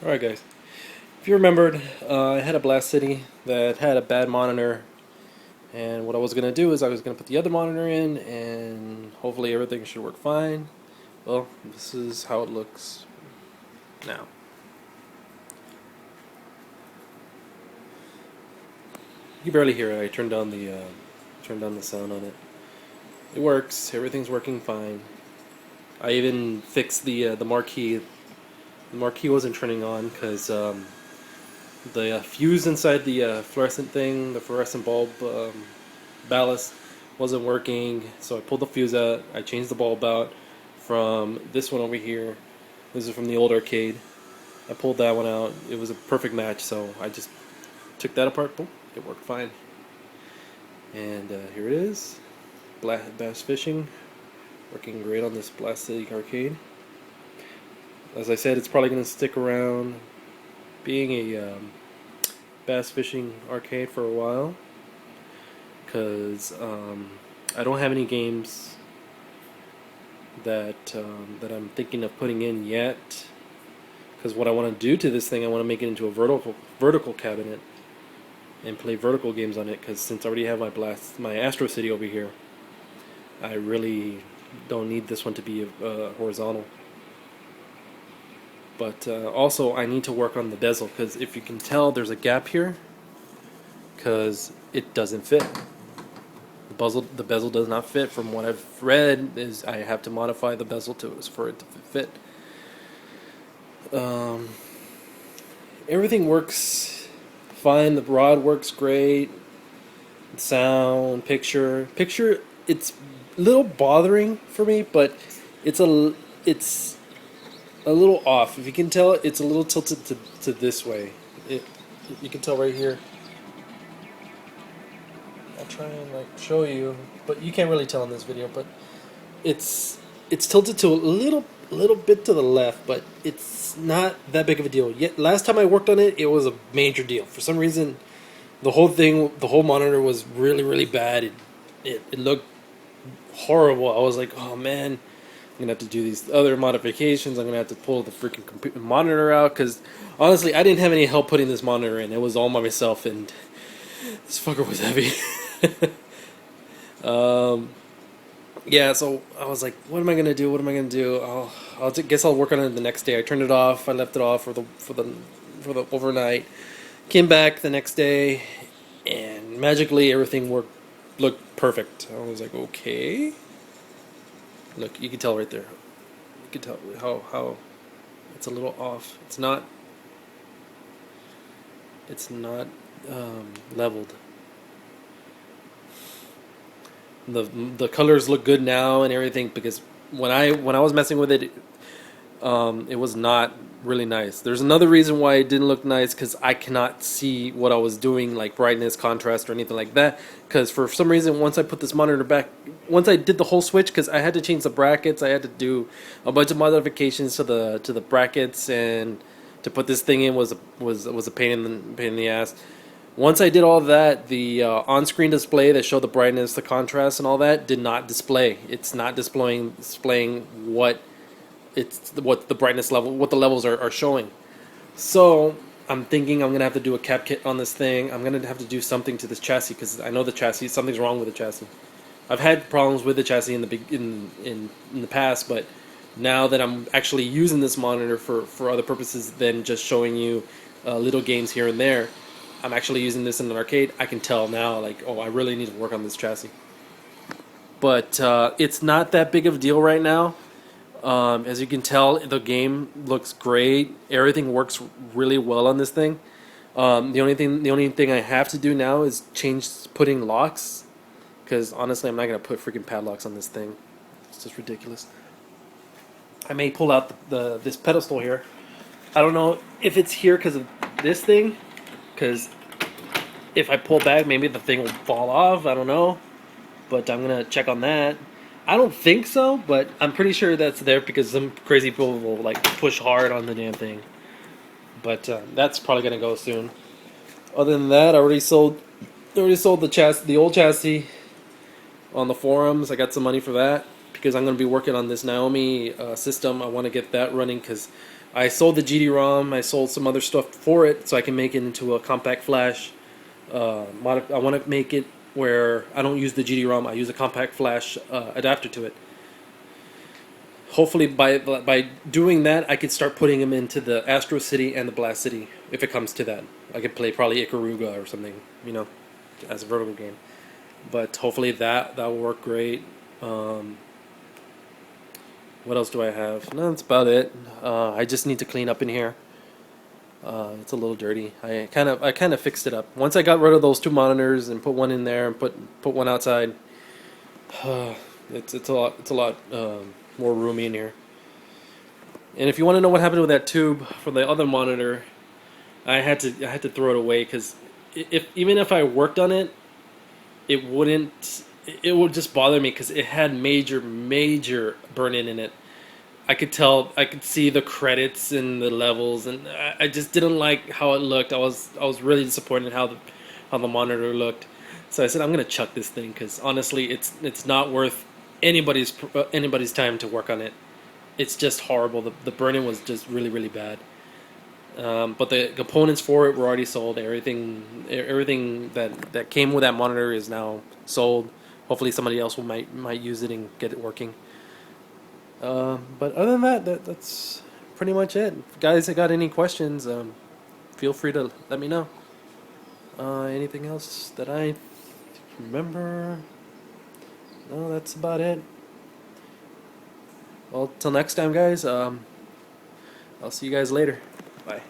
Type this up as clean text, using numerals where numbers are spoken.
Alright guys, if you remembered, I had a Blast City that had a bad monitor, and what I was going to do is I was going to put the other monitor in and hopefully everything should work fine. Well, this is how it looks now. You can barely hear it. I turned down the sound on it. It works, everything's working fine. I even fixed the marquee. The marquee wasn't turning on because the fuse inside the fluorescent thing, the fluorescent bulb ballast, wasn't working. So I pulled the fuse out. I changed the bulb out from this one over here. This is from the old arcade. I pulled that one out. It was a perfect match. So I just took that apart. Boom, it worked fine. And here it is. Bass fishing, working great on this Blast City arcade. As I said, it's probably going to stick around being a bass fishing arcade for a while, because I don't have any games that I'm thinking of putting in yet. Because what I want to do to this thing, I want to make it into a vertical cabinet and play vertical games on it. Because since I already have my Astro City over here, I really don't need this one to be horizontal. But also I need to work on the bezel, because if you can tell, there's a gap here because it doesn't fit. The bezel does not fit. From what I've read, is I have to modify the bezel for it to fit. Everything works fine. The rod works great. Sound, picture, it's a little bothering for me, but it's a little off. If you can tell, it's a little tilted to this way. You can tell right here. I'll try and show you, but you can't really tell in this video. But it's tilted to a little bit to the left, but it's not that big of a deal. Yet last time I worked on it, it was a major deal. For some reason, the whole monitor was really bad. It looked horrible. I was like, oh man, I'm gonna have to do these other modifications. I'm gonna have to pull the freaking monitor out, because honestly, I didn't have any help putting this monitor in. It was all by myself, and this fucker was heavy. Yeah, so I was like, what am I gonna do? Guess I'll work on it the next day. I turned it off. I left it off for the overnight. Came back the next day, and magically everything looked perfect. I was like, okay. Look, you can tell right there. You can tell how it's a little off. It's not leveled. The colors look good now and everything, because when I was messing with it, it was not really nice. There's another reason why it didn't look nice, because I cannot see what I was doing, like brightness, contrast, or anything like that. Because for some reason, once I put this monitor back, once I did the whole switch, because I had to change the brackets, I had to do a bunch of modifications to the brackets, and to put this thing in was a pain in the ass. Once I did all that, the on-screen display that showed the brightness, the contrast, and all that did not display. It's not displaying what the brightness level, what the levels are showing. So I'm thinking I'm gonna have to do a cap kit on this thing. I'm gonna have to do something to this chassis, because I know the chassis, something's wrong with the chassis. I've had problems with the chassis in the past, but now that I'm actually using this monitor for other purposes than just showing you little games here and there, I'm actually using this in an arcade. I can tell now, like, oh, I really need to work on this chassis. But it's not that big of a deal right now. As you can tell, the game looks great. Everything works really well on this thing. The only thing I have to do now is putting locks, because honestly, I'm not gonna put freaking padlocks on this thing. It's just ridiculous. I may pull out this pedestal here. I don't know if it's here because of this thing, because if I pull back, maybe the thing will fall off. I don't know, but I'm gonna check on that. I don't think so, but I'm pretty sure that's there, because some crazy people will push hard on the damn thing. But that's probably gonna go soon. Other than that, I already sold the old chassis on the forums. I got some money for that, because I'm gonna be working on this Naomi system. I want to get that running, because I sold the GD-ROM. I sold some other stuff for it, so I can make it into a compact flash. I want to make it where I don't use the GD-ROM. I use a compact flash adapter to it. Hopefully, by doing that, I could start putting them into the Astro City and the Blast City. If it comes to that, I could play probably Ikaruga or something, as a vertical game. But hopefully that will work great. What else do I have? No, that's about it. I just need to clean up in here. It's a little dirty. I kind of fixed it up. Once I got rid of those two monitors and put one in there and put one outside, it's a lot more roomy in here. And if you want to know what happened with that tube for the other monitor, I had to throw it away because even if I worked on it, it would just bother me because it had major burn-in in it. I could see the credits and the levels, and I just didn't like how it looked. I was really disappointed how the monitor looked. So I said I'm gonna chuck this thing because honestly, it's not worth anybody's time to work on it. It's just horrible. The burn-in was just really bad. But the components for it were already sold. Everything that came with that monitor is now sold. Hopefully somebody else might use it and get it working. But other than that's pretty much it. If guys, got any questions, feel free to let me know. Anything else that I remember? No, that's about it. Well, till next time, guys. I'll see you guys later. Bye.